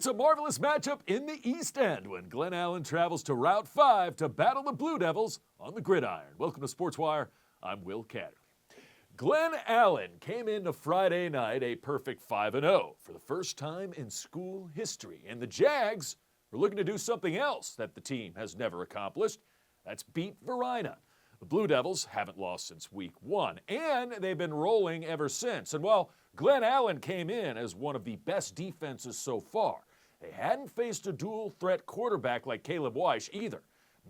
It's a marvelous matchup in the East End when Glen Allen travels to Route 5 to battle the Blue Devils on the gridiron. Welcome to Sports Wire. I'm Will Catterley. Glen Allen came into Friday night a perfect 5-0 for the first time in school history. And the Jags are looking to do something else that the team has never accomplished. That's beat Varina. The Blue Devils haven't lost since week 1, and they've been rolling ever since. And while Glen Allen came in as one of the best defenses so far, they hadn't faced a dual-threat quarterback like Caleb Weish either.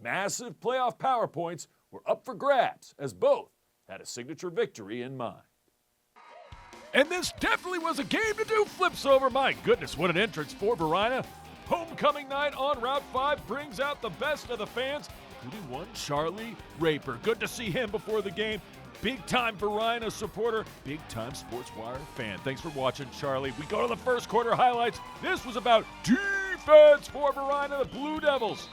Massive playoff power points were up for grabs as both had a signature victory in mind. And this definitely was a game to do flips over. My goodness, what an entrance for Varina. Homecoming night on Route 5 brings out the best of the fans, including one Charlie Raper. Good to see him before the game. Big-time Varina supporter, big-time SportsWire fan. Thanks for watching, Charlie. We go to the first quarter highlights. This was about defense for Varina, the Blue Devils,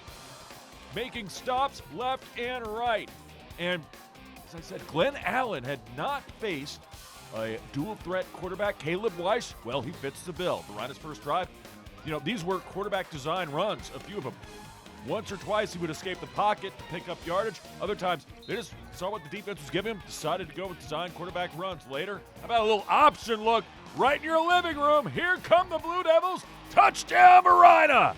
making stops left and right. And as I said, Glen Allen had not faced a dual-threat quarterback. Caleb Weish, well, he fits the bill. Varina's first drive, these were quarterback design runs, a few of them. Once or twice he would escape the pocket to pick up yardage. Other times they just saw what the defense was giving him, decided to go with design quarterback runs. Later, how about a little option look right in your living room? Here come the Blue Devils. Touchdown, Varina!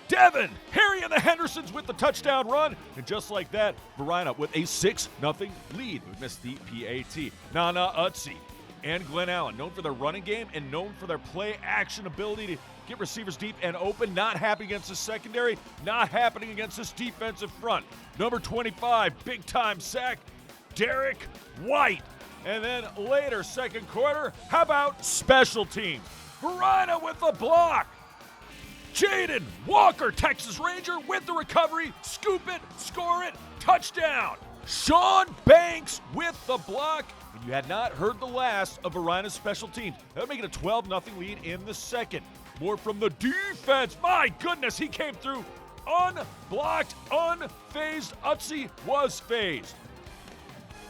Devin, Harry, and the Hendersons with the touchdown run. And just like that, Varina with a 6-0 lead. We missed the PAT. Nana Utsi and Glen Allen, known for their running game and known for their play action ability to get receivers deep and open. Not happening against the secondary, not happening against this defensive front. Number 25, big-time sack, Derek White. And then later, second quarter, how about special teams? Varina with the block. Jaden Walker, Texas Ranger, with the recovery. Scoop it, score it, touchdown. Sean Banks with the block. And you had not heard the last of Varina's special teams. That would make it a 12-0 lead in the second. More from the defense. My goodness, he came through unblocked, unfazed. Utsi was phased.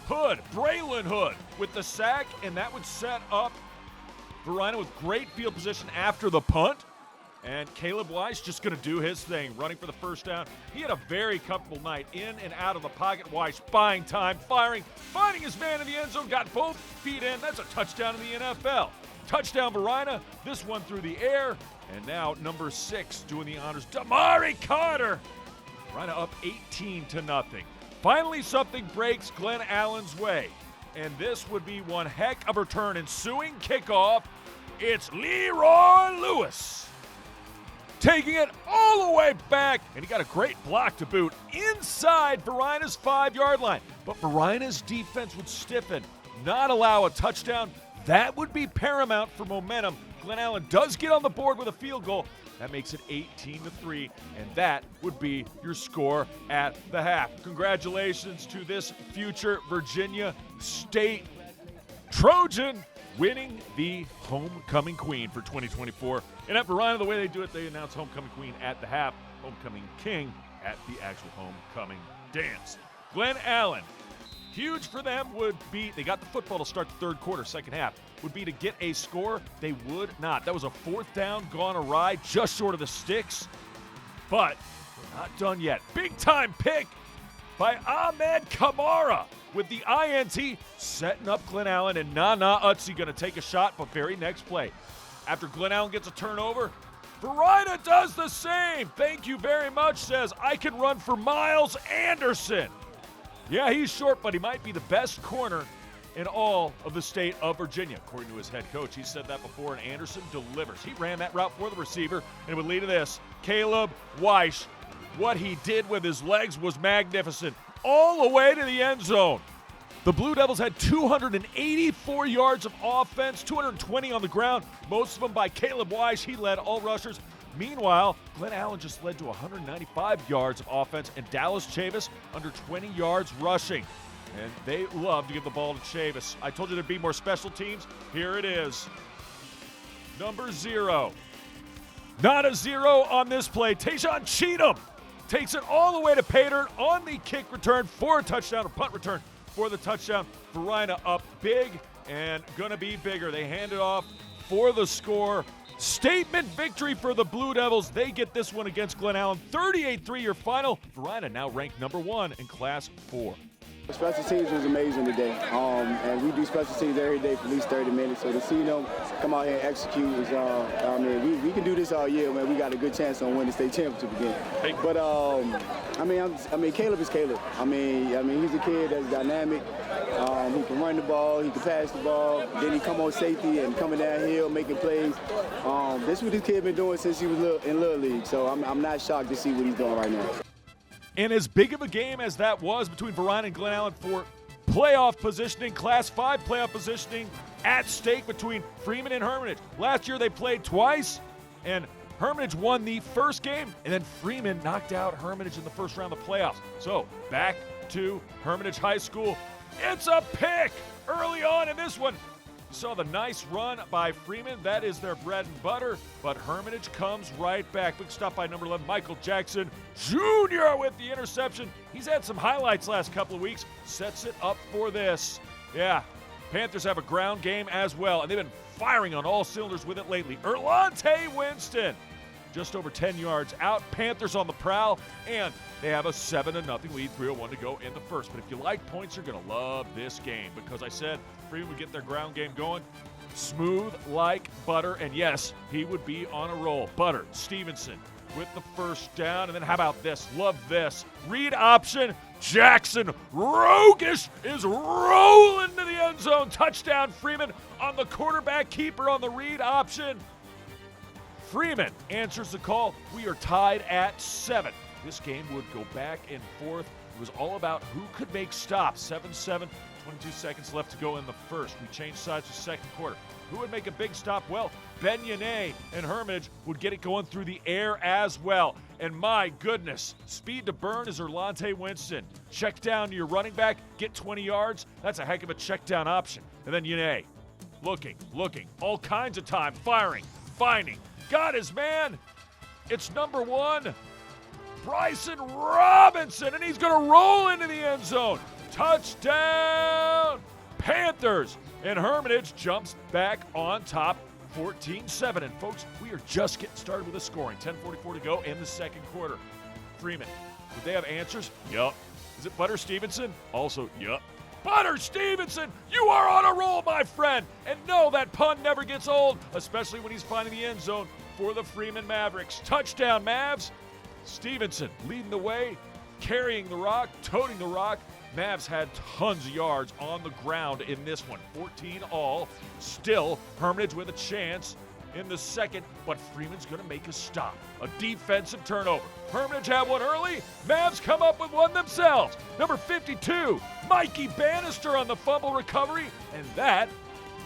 Hood, Braylon Hood with the sack, and that would set up Varina with great field position after the punt. And Caleb Weish just going to do his thing, running for the first down. He had a very comfortable night in and out of the pocket. Weish buying time, firing, finding his man in the end zone, got both feet in. That's a touchdown in the NFL. Touchdown, Varina. This one through the air. And now number 6 doing the honors, Damari Carter. Varina up 18-0. Finally, something breaks Glen Allen's way. And this would be one heck of a return. Ensuing kickoff, it's Leroy Lewis taking it all the way back, and he got a great block to boot inside Varina's 5-yard line. But Varina's defense would stiffen, not allow a touchdown. That would be paramount for momentum. Glen Allen does get on the board with a field goal. That makes it 18-3, and that would be your score at the half. Congratulations to this future Virginia State Trojan winning the homecoming queen for 2024. And at Varina, the way they do it, they announce homecoming queen at the half, homecoming king at the actual homecoming dance. Glen Allen, huge for them would be, they got the football to start the third quarter, second half, would be to get a score. They would not. That was a 4th down gone awry, just short of the sticks. But we're not done yet. Big time pick by Ahmed Kamara with the INT, setting up Glen Allen, and Nana Utsi going to take a shot, but very next play. After Glen Allen gets a turnover, Varina does the same. Thank you very much, says, I can run for Miles Anderson. Yeah, he's short, but he might be the best corner in all of the state of Virginia, according to his head coach. He said that before, and Anderson delivers. He ran that route for the receiver, and it would lead to this. Caleb Weish, what he did with his legs was magnificent, all the way to the end zone. The Blue Devils had 284 yards of offense, 220 on the ground, most of them by Caleb Weish. He led all rushers. Meanwhile, Glen Allen just led to 195 yards of offense, and Dallas Chavis under 20 yards rushing. And they love to give the ball to Chavis. I told you there'd be more special teams. Here it is. Number 0. Not a 0 on this play. Tayshaun Cheatham takes it all the way to Pater on the kick return for a touchdown, or punt return for the touchdown. Varina up big and going to be bigger. They hand it off for the score. Statement victory for the Blue Devils. They get this one against Glen Allen. 38-3 your final. Varina now ranked number 1 in Class 4. Special teams was amazing today, and we do special teams every day for at least 30 minutes. So to see them come out here and execute is, we can do this all year, man. We got a good chance on winning the state championship again. Hey. But Caleb is Caleb. I mean, he's a kid that's dynamic. He can run the ball, he can pass the ball. Then he come on safety and coming downhill, making plays. This is what this kid been doing since he was in Little League. So I'm not shocked to see what he's doing right now. And as big of a game as that was between Varina and Glen Allen for playoff positioning, Class 5 playoff positioning at stake between Freeman and Hermitage. Last year they played twice, and Hermitage won the first game, and then Freeman knocked out Hermitage in the first round of the playoffs. So back to Hermitage High School. It's a pick early on in this one. You saw the nice run by Freeman. That is their bread and butter. But Hermitage comes right back. Big stop by number 11, Michael Jackson Jr. with the interception. He's had some highlights last couple of weeks. Sets it up for this. Yeah, Panthers have a ground game as well, and they've been firing on all cylinders with it lately. Erlante Winston, just over 10 yards out. Panthers on the prowl, and they have a 7-0 lead, 3:01 to go in the first. But if you like points, you're going to love this game because I said Freeman would get their ground game going. Smooth like butter, and yes, he would be on a roll. Butter, Stevenson with the first down, and then how about this? Love this. Read option. Jackson Rogish is rolling to the end zone. Touchdown, Freeman on the quarterback keeper on the read option. Freeman answers the call. We are tied at 7. This game would go back and forth. It was all about who could make stops. 7-7, 22 seconds left to go in the first. We changed sides to second quarter. Who would make a big stop? Well, Ben Yanay and Hermitage would get it going through the air as well. And my goodness, speed to burn is Erlante Winston. Check down to your running back, get 20 yards. That's a heck of a check down option. And then Yanay, looking, all kinds of time, firing, finding. Got his man. It's number 1, Bryson Robinson, and he's going to roll into the end zone. Touchdown, Panthers. And Hermitage jumps back on top, 14-7. And folks, we are just getting started with the scoring. 10:44 to go in the second quarter. Freeman, do they have answers? Yup. Is it Butter Stevenson? Also, yup. Butter Stevenson, you are on a roll, my friend. And no, that pun never gets old, especially when he's finding the end zone for the Freeman Mavericks. Touchdown, Mavs. Stevenson leading the way, carrying the rock, toting the rock. Mavs had tons of yards on the ground in this one. 14 all. Still, Hermitage with a chance in the second, but Freeman's going to make a stop. A defensive turnover. Hermitage had one early. Mavs come up with one themselves. Number 52, Mikey Bannister on the fumble recovery. And that,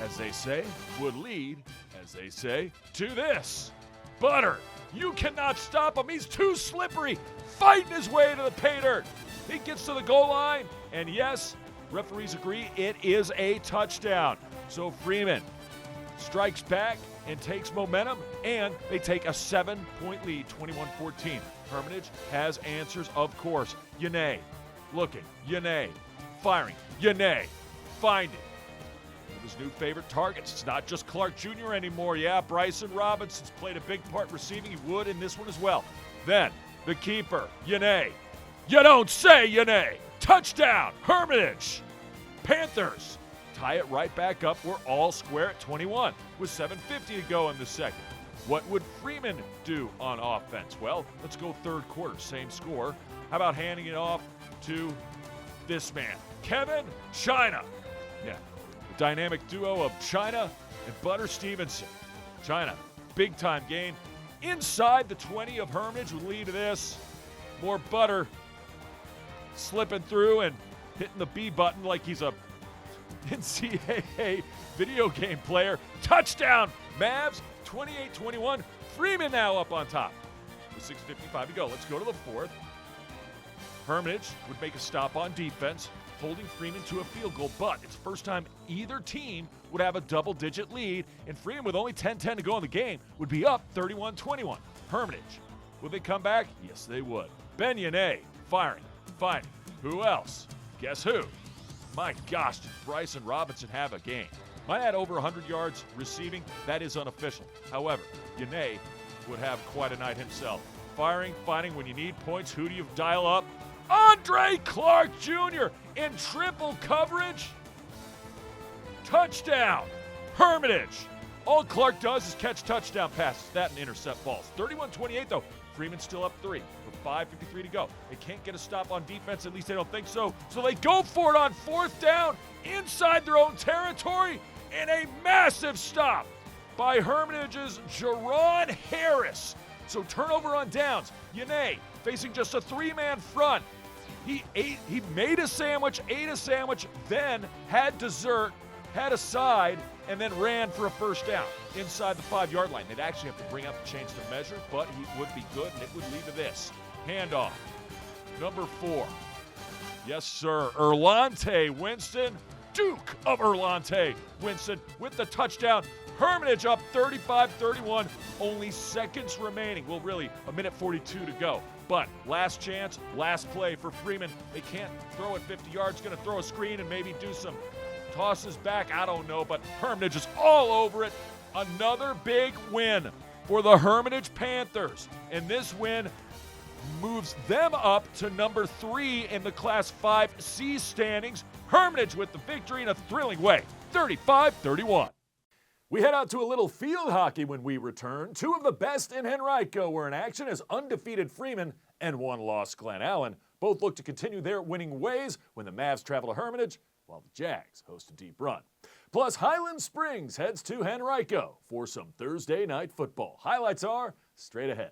as they say, would lead, as they say, to this. Butter, you cannot stop him. He's too slippery. Fighting his way to the pay dirt. He gets to the goal line, and yes, referees agree it is a touchdown. So Freeman strikes back and takes momentum, and they take a 7-point lead, 21-14. Hermitage has answers, of course. Yanay looking, Yanay firing, Yanay finding. One of his new favorite targets. It's not just Clark Jr. anymore. Yeah, Bryson Robinson's played a big part receiving. He would in this one as well. Then the keeper, Yanay. You don't say, Yanay. Touchdown, Hermitage. Panthers tie it right back up. We're all square at 21 with 7:50 to go in the second. What would Freeman do on offense? Well, let's go third quarter, same score. How about handing it off to this man, Kevin China? Yeah, the dynamic duo of China and Butter Stevenson. China, big-time gain. Inside the 20 of Hermitage would lead to this. More Butter slipping through and hitting the B button like he's a NCAA video game player. Touchdown, Mavs, 28-21. Freeman now up on top with 6:55 to go. Let's go to the fourth. Hermitage would make a stop on defense, holding Freeman to a field goal, but it's the first time either team would have a double-digit lead, and Freeman with only 10:10 to go in the game would be up 31-21. Hermitage, would they come back? Yes, they would. Ben Yanay firing. Who else? Guess who? My gosh, did Bryson Robinson have a game? Might add over 100 yards receiving. That is unofficial. However, Yane would have quite a night himself. Firing, fighting when you need points. Who do you dial up? Andre Clark Jr. in triple coverage. Touchdown. Hermitage. All Clark does is catch touchdown passes. That and intercept balls. 31-28 though. Freeman still up 3 with 5:53 to go. They can't get a stop on defense, at least they don't think so. So they go for it on 4th down inside their own territory, and a massive stop by Hermitage's Jerron Harris. So turnover on downs. Yane facing just a 3-man front. He made a sandwich, ate a sandwich, then had dessert, had a side, and then ran for a first down inside the 5-yard line. They'd actually have to bring out the chains to measure, but he would be good, and it would lead to this. Handoff. Number 4. Yes, sir. Erlante Winston, Duke of Erlante Winston with the touchdown. Hermitage up 35-31, only seconds remaining. Well, really, a minute 42 to go. But last chance, last play for Freeman. They can't throw it 50 yards, going to throw a screen and maybe do some tosses back, I don't know, but Hermitage is all over it. Another big win for the Hermitage Panthers. And this win moves them up to number 3 in the Class 5C standings. Hermitage with the victory in a thrilling way, 35-31. We head out to a little field hockey when we return. 2 of the best in Henrico were in action as undefeated Freeman and 1-loss Glen Allen both look to continue their winning ways when the Mavs travel to Hermitage, while the Jags host a deep run. Plus, Highland Springs heads to Henrico for some Thursday night football. Highlights are straight ahead.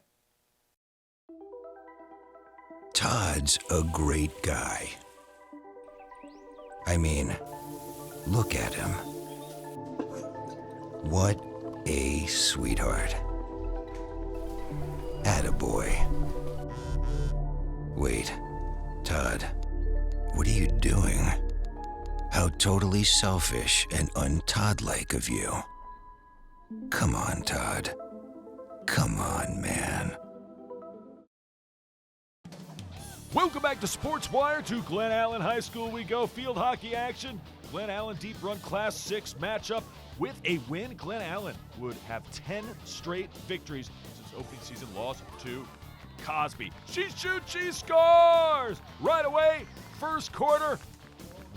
Todd's a great guy. I mean, look at him. What a sweetheart. Attaboy. Wait, Todd, what are you doing? How totally selfish and un-Todd-like of you. Come on, Todd. Come on, man. Welcome back to SportsWire. To Glen Allen High School we go. Field hockey action. Glen Allen Deep Run Class 6 matchup. With a win, Glen Allen would have 10 straight victories since opening season loss to Cosby. She shoots, she scores! Right away, first quarter,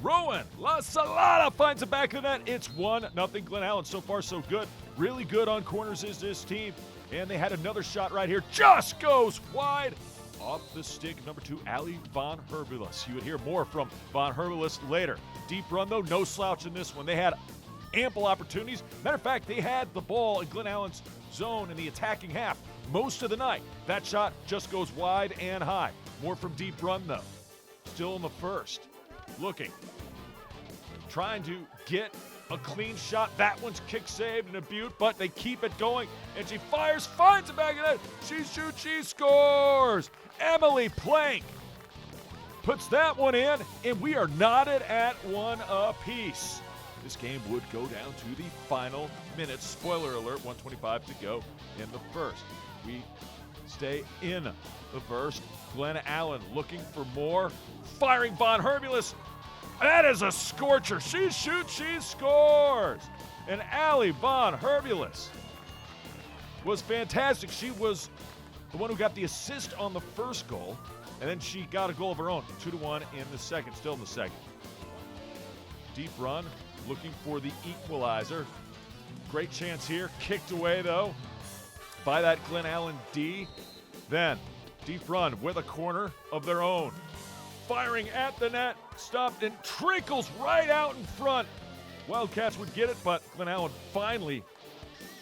Rowan La Salada finds the back of the net. It's 1-0 Glen Allen. So far, so good. Really good on corners is this team. And they had another shot right here. Just goes wide. Off the stick, number 2, Ali Von Herbulis. You would hear more from Von Herbulis later. Deep run, though, no slouch in this one. They had ample opportunities. Matter of fact, they had the ball in Glen Allen's zone in the attacking half most of the night. That shot just goes wide and high. More from deep run, though. Still in the first. Looking. Trying to get a clean shot. That one's kick saved in a Butte, but they keep it going. And she fires, finds it back in it. She shoots, she scores. Emily Plank puts that one in, and we are knotted at 1 apiece. This game would go down to the final minutes. Spoiler alert, 1:25 to go in the first. We stay in the first. Glen Allen looking for more. Firing Von Herbulis. That is a scorcher. She shoots, she scores. And Ali Von Herbulis was fantastic. She was the one who got the assist on the first goal, and then she got a goal of her own, 2-1 in the second, still in the second. Deep run, looking for the equalizer. Great chance here, kicked away though by that Glen Allen D. Then, deep run with a corner of their own. Firing at the net, stopped and trickles right out in front. Wildcats would get it, but Glen Allen finally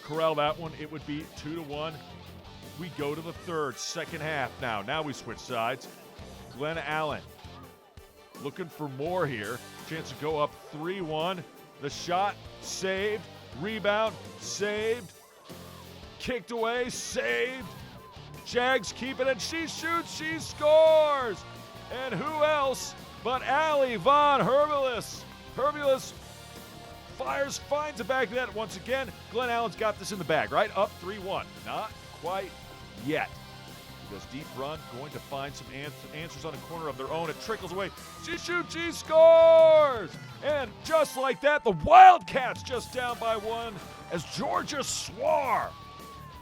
corralled that one. It would be 2-1. We go to the third, second half now. Now we switch sides. Glen Allen looking for more here. Chance to go up 3-1. The shot saved. Rebound saved. Kicked away, saved. Jags keep it, and she shoots, she scores. And who else but Ali Von Herbulis. Herbulis fires, finds the back of the net once again. Glen Allen's got this in the bag, right? Up 3-1. Not quite yet. He goes deep run, going to find some answers on the corner of their own. It trickles away. She shoots, she scores! And just like that, the Wildcats just down by one as Georgia Swar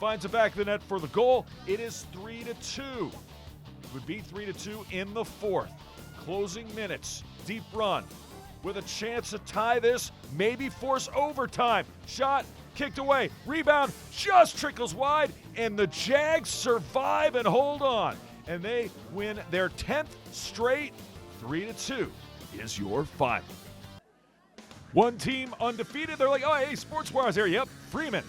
finds the back of the net for the goal. It is 3-2. It would be 3-2 in the fourth. Closing minutes, deep run with a chance to tie this, maybe force overtime. Shot, kicked away, rebound, just trickles wide, and the Jags survive and hold on. And they win their 10th straight. 3-2 is your final. One team undefeated. They're like, oh, hey, Sportswire's here. Yep, Freeman.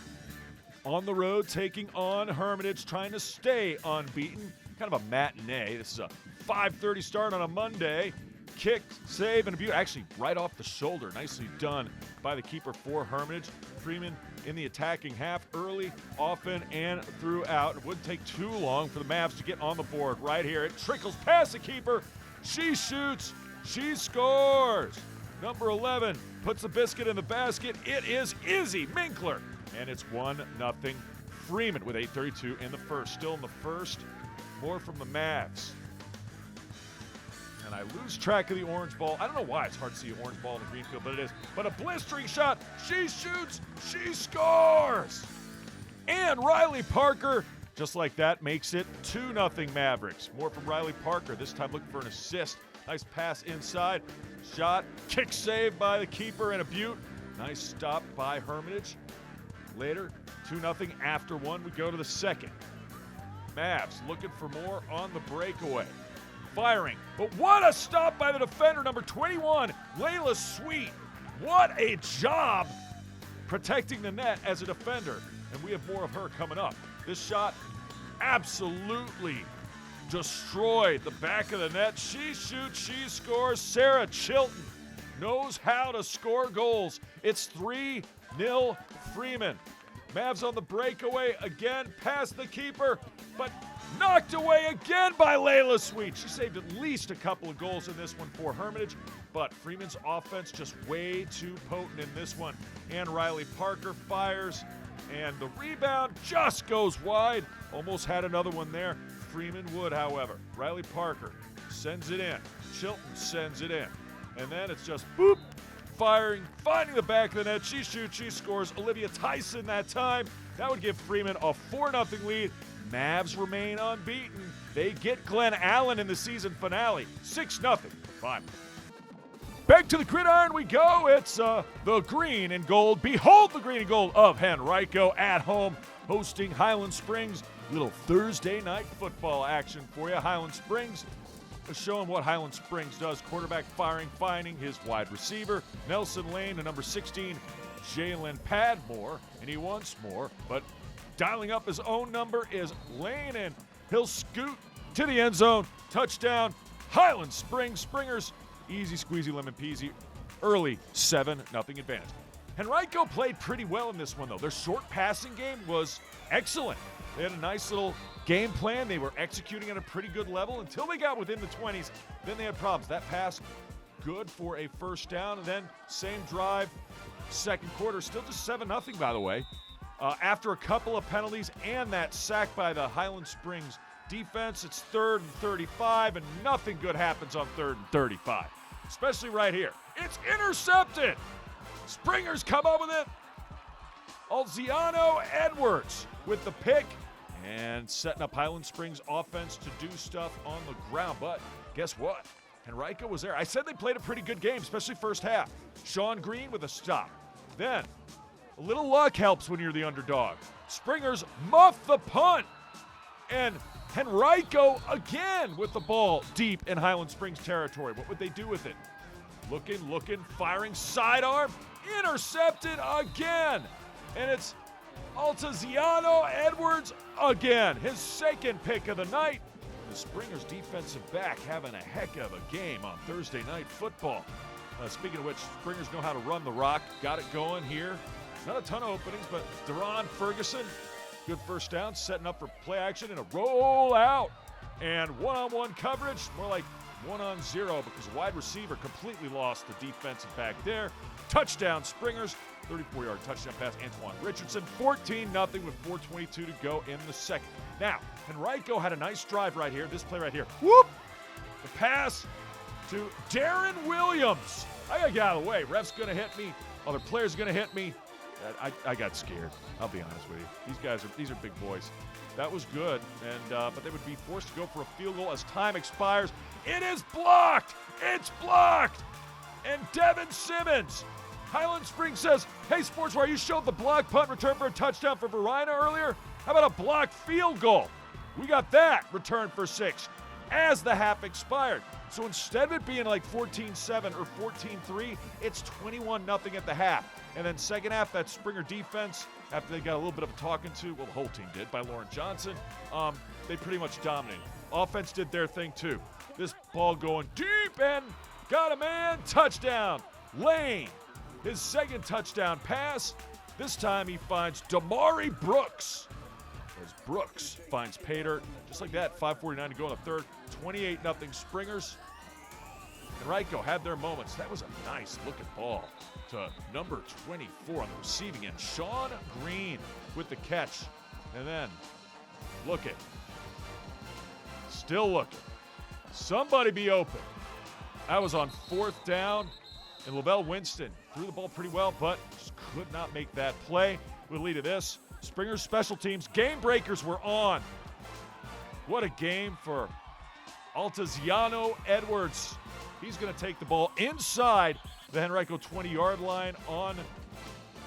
On the road, taking on Hermitage, trying to stay unbeaten. Kind of a matinee. This is a 5:30 start on a Monday. Kick, save, and a beauty. Actually, right off the shoulder. Nicely done by the keeper for Hermitage. Freeman in the attacking half, early, often, and throughout. It wouldn't take too long for the Mavs to get on the board right here. It trickles past the keeper. She shoots. She scores. Number 11 puts the biscuit in the basket. It is Izzy Minkler. And it's 1-0 Freeman with 8:32 in the first. Still in the first. More from the Mavs. And I lose track of the orange ball. I don't know why it's hard to see an orange ball in the green field, but it is. But a blistering shot. She shoots. She scores. And Riley Parker, just like that, makes it 2-0 Mavericks. More from Riley Parker. This time looking for an assist. Nice pass inside. Shot. Kick save by the keeper and a beaut. Nice stop by Hermitage. Later, 2-0 after one. We go to the second. Mavs looking for more on the breakaway. Firing, but what a stop by the defender, number 21, Layla Sweet. What a job protecting the net as a defender, and we have more of her coming up. This shot absolutely destroyed the back of the net. She shoots, she scores. Sarah Chilton knows how to score goals. It's 3-0 Freeman. Mavs on the breakaway again, past the keeper, but knocked away again by Layla Sweet. She saved at least a couple of goals in this one for Hermitage, but Freeman's offense just way too potent in this one. And Riley Parker fires, and the rebound just goes wide. Almost had another one there. Freeman would, however. Riley Parker sends it in. Chilton sends it in. And then it's just boop, firing, finding the back of the net. She shoots, she scores. Olivia Tyson that time. That would give Freeman a 4-0 lead. Mavs remain unbeaten. They get Glen Allen in the season finale. 6-0. Fine. Back to the gridiron we go. It's the green and gold. Behold the green and gold of Henrico at home, hosting Highland Springs. Little Thursday night football action for you. Highland Springs showing what Highland Springs does. Quarterback firing, finding his wide receiver, Nelson Lane, and number 16, Jalen Padmore, and he wants more, but dialing up his own number is Lane, and he'll scoot to the end zone. Touchdown, Highland Springs. Springers, easy squeezy lemon peasy, early 7-0 advantage. Henrico played pretty well in this one, though. Their short passing game was excellent. They had a nice little game plan. They were executing at a pretty good level until they got within the 20s. Then they had problems. That pass, good for a first down, and then same drive, second quarter, still just 7-0, by the way. After a couple of penalties and that sack by the Highland Springs defense, it's 3rd and 35, and nothing good happens on 3rd and 35, especially right here. It's intercepted. Springers come up with it. Alziano Edwards with the pick and setting up Highland Springs offense to do stuff on the ground. But guess what? Henrico was there. I said they played a pretty good game, especially first half. Sean Green with a stop. Then a little luck helps when you're the underdog. Springers muff the punt. And Henrico again with the ball deep in Highland Springs territory. What would they do with it? Looking, firing, sidearm, intercepted again. And it's Altaziano Edwards again, his second pick of the night. The Springers defensive back having a heck of a game on Thursday night football. Speaking of which, Springers know how to run the rock. Got it going here. Not a ton of openings, but Deron Ferguson, good first down, setting up for play action and a roll out. And one-on-one coverage, more like 1-on-0 because wide receiver completely lost the defensive back there. Touchdown Springers, 34-yard touchdown pass, Antoine Richardson, 14-0 with 4:22 to go in the second. Now, Henrico had a nice drive right here. This play right here. Whoop! The pass to Darren Williams. I got to get out of the way. Ref's going to hit me. Other players are going to hit me. I got scared. I'll be honest with you. These are big boys. That was good, but they would be forced to go for a field goal as time expires. It is blocked. It's blocked. And Devin Simmons, Highland Springs says, "Hey, Sportswire, you showed the block punt return for a touchdown for Varina earlier. How about a blocked field goal? We got that return for 6 as the half expired." So instead of it being like 14-7 or 14-3, it's 21-0 at the half. And then second half, that Springer defense, after they got a little bit of a talking to, well, the whole team did, by Lauren Johnson, they pretty much dominated. Offense did their thing too. This ball going deep and got a man, touchdown. Lane, his second touchdown pass. This time he finds Damari Brooks. As Brooks finds pay dirt. Just like that, 5:49 to go in the third. 28-0 Springers. Henrico had their moments. That was a nice looking ball to number 24 on the receiving end. Sean Green with the catch. And then, look it. Still looking. Somebody be open. That was on 4th down. And Lavelle Winston threw the ball pretty well, but just could not make that play. With a lead to this. Springer's special teams game breakers were on. What a game for Altaziano Edwards. He's going to take the ball inside the Henrico 20-yard line on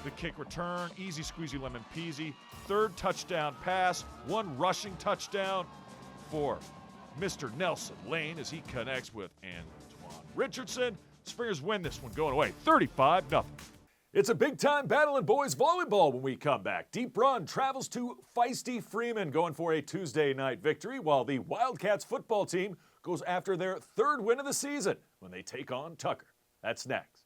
the kick return. Easy squeezy lemon peasy. Third touchdown pass. One rushing touchdown for Mr. Nelson Lane as he connects with Antoine Richardson. Springers win this one going away 35-0. It's a big-time battle in boys volleyball when we come back. Deep Run travels to feisty Freeman going for a Tuesday night victory, while the Wildcats football team goes after their 3rd win of the season when they take on Tucker. That's next.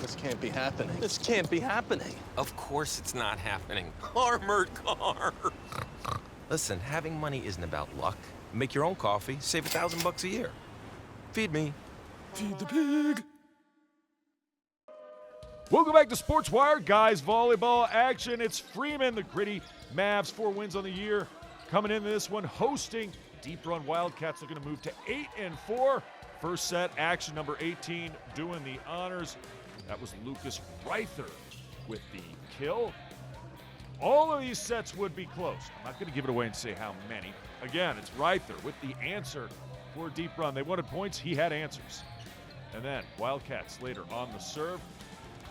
This can't be happening. This can't be happening. Of course it's not happening. Armored car. Listen, having money isn't about luck. Make your own coffee, save $1,000 a year. Feed me. Feed the pig. Welcome back to SportsWire. Guys, volleyball action. It's Freeman, the gritty Mavs, 4 wins on the year. Coming into this one, hosting Deep Run Wildcats, looking to move to 8-4. First set, action number 18, doing the honors. That was Lucas Reither with the kill. All of these sets would be close. I'm not going to give it away and say how many. Again, it's Reither with the answer for Deep Run. They wanted points. He had answers. And then Wildcats later on the serve.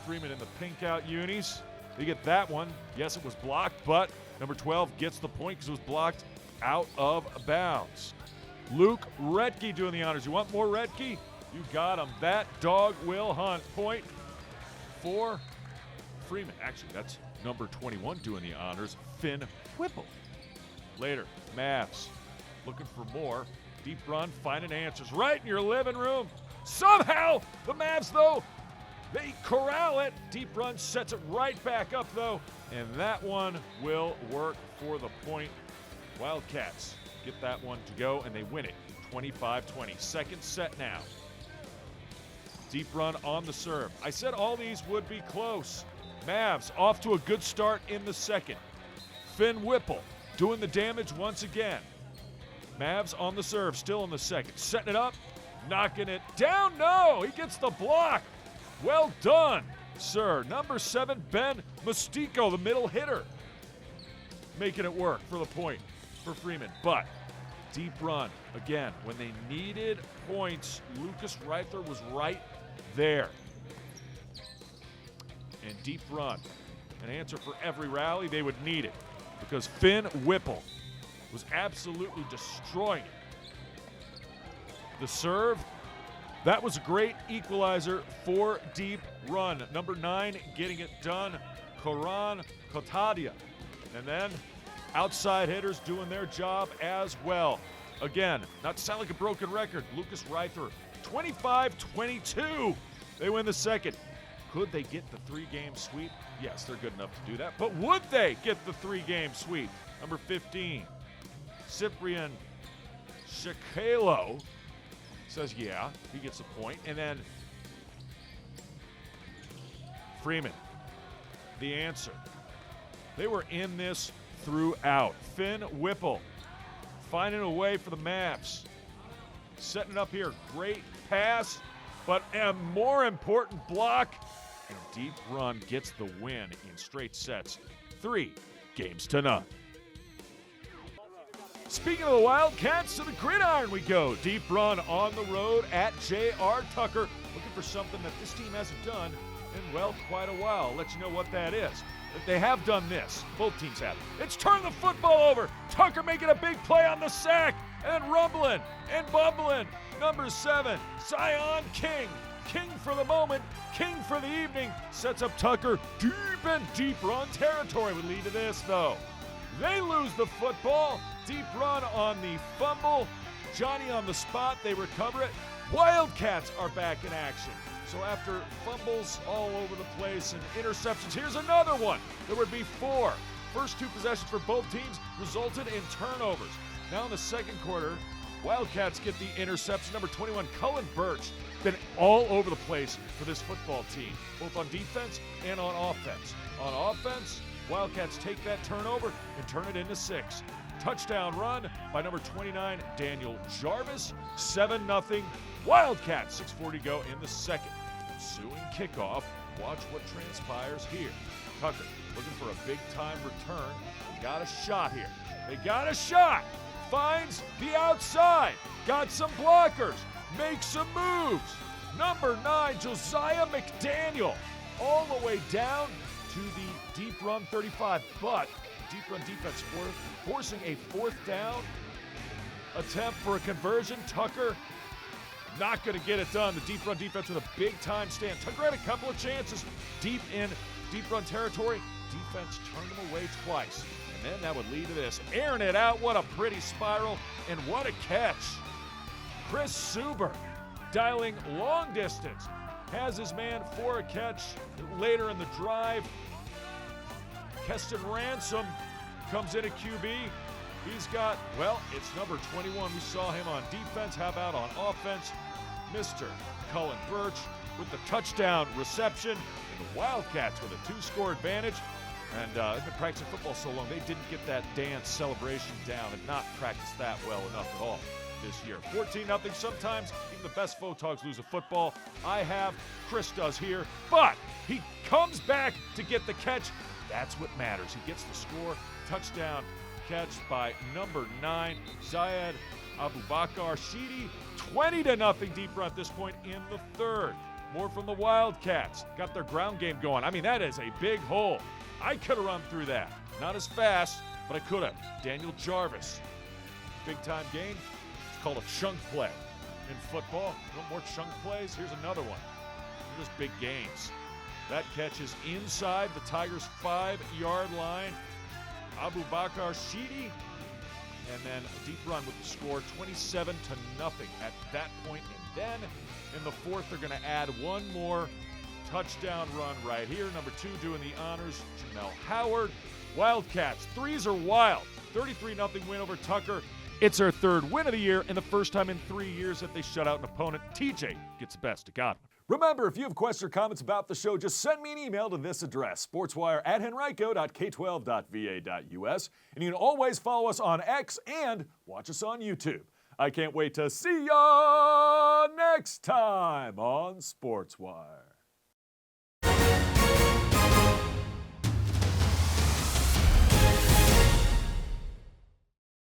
Freeman in the pink out unis. They get that one. Yes, it was blocked, but number 12 gets the point because it was blocked out of bounds. Luke Retke doing the honors. You want more Retke? You got him. That dog will hunt. Point for Freeman. Actually, that's number 21 doing the honors. Finn Whipple. Later, Mavs looking for more. Deep Run, finding answers right in your living room. Somehow, the Mavs, though, they corral it. Deep Run sets it right back up, though, and that one will work for the point. Wildcats get that one to go, and they win it 25-20. Second set now. Deep Run on the serve. I said all these would be close. Mavs off to a good start in the second. Finn Whipple doing the damage once again. Mavs on the serve, still in the second. Setting it up, knocking it down. No, he gets the block. Well done, sir. Number 7, Ben Mustico, the middle hitter, making it work for the point for Freeman. But Deep Run, again, when they needed points, Lucas Reither was right there. And Deep Run, an answer for every rally they would need it, because Finn Whipple was absolutely destroying it. The serve, that was a great equalizer for Deep Run. Number 9 getting it done, Koran Kotadia. And then outside hitters doing their job as well. Again, not to sound like a broken record, Lucas Reither, 25-22. They win the second. Could they get the 3-game sweep? Yes, they're good enough to do that. But would they get the 3-game sweep? Number 15, Cyprian Shakalo says, yeah, he gets a point. And then Freeman, the answer. They were in this throughout. Finn Whipple finding a way for the Mavs. Setting it up here. Great pass, but a more important block. And deep run gets the win in straight sets. 3-0. Speaking of the Wildcats, to the gridiron we go. Deep run on the road at J.R. Tucker. Looking for something that this team hasn't done in, well, quite a while. I'll let you know what that is. They have done this. Both teams have. It's turned the football over. Tucker making a big play on the sack. And rumbling and bumbling. Number 7, Zion King. King for the moment, king for the evening. Sets up Tucker deep run territory. Would lead to this, though. They lose the football. Deep run on the fumble. Johnny on the spot. They recover it. Wildcats are back in action. So after fumbles all over the place and interceptions, here's another one. There would be 4. First 2 possessions for both teams resulted in turnovers. Now in the second quarter, Wildcats get the interception. Number 21, Cullen Birch, been all over the place for this football team, both on defense and on offense. On offense, Wildcats take that turnover and turn it into 6. Touchdown run by number 29, Daniel Jarvis. 7-0 Wildcats. 6:40 to go in the second. Ensuing kickoff. Watch what transpires here. Tucker looking for a big-time return. They got a shot here. They got a shot. Finds the outside. Got some blockers. Makes some moves. Number 9, Josiah McDaniel. All the way down to the deep run 35. But deep run defense forcing a 4th down attempt for a conversion. Tucker not going to get it done. The deep run defense with a big time stand. Tucker had a couple of chances deep in deep run territory. Defense turned them away twice. And then that would lead to this. Airing it out. What a pretty spiral. And what a catch. Chris Suber dialing long distance. Has his man for a catch later in the drive. Keston Ransom comes in at QB. He's got, well, it's number 21. We saw him on defense. How about on offense? Mr. Cullen Birch with the touchdown reception. And the Wildcats with a 2-score advantage. And they've been practicing football so long, they didn't get that dance celebration down and not practice that well enough at all this year. 14-0. Sometimes even the best photogs lose a football. I have. Chris does here. But he comes back to get the catch. That's what matters. He gets the score. Touchdown catch by number 9, Zayed Abubakar Sheedy. 20-0 deep run at this point in the third. More from the Wildcats. Got their ground game going. I mean, that is a big hole. I could have run through that. Not as fast, but I could have. Daniel Jarvis. Big-time gain. It's called a chunk play in football. You want more chunk plays? Here's another one. They're just big gains. That catch is inside the Tigers' 5-yard line. Abubakar Sheedy. And then a deep run with the score 27-0 at that point. And then in the fourth, they're going to add one more touchdown run right here. Number 2 doing the honors, Jamel Howard. Wildcats, 3s are wild. 33-0 win over Tucker. It's their 3rd win of the year and the first time in 3 years that they shut out an opponent. TJ gets the best of Godwin. Remember, if you have questions or comments about the show, just send me an email to this address, sportswire@henrico.k12.va.us. And you can always follow us on X and watch us on YouTube. I can't wait to see ya next time on Sportswire.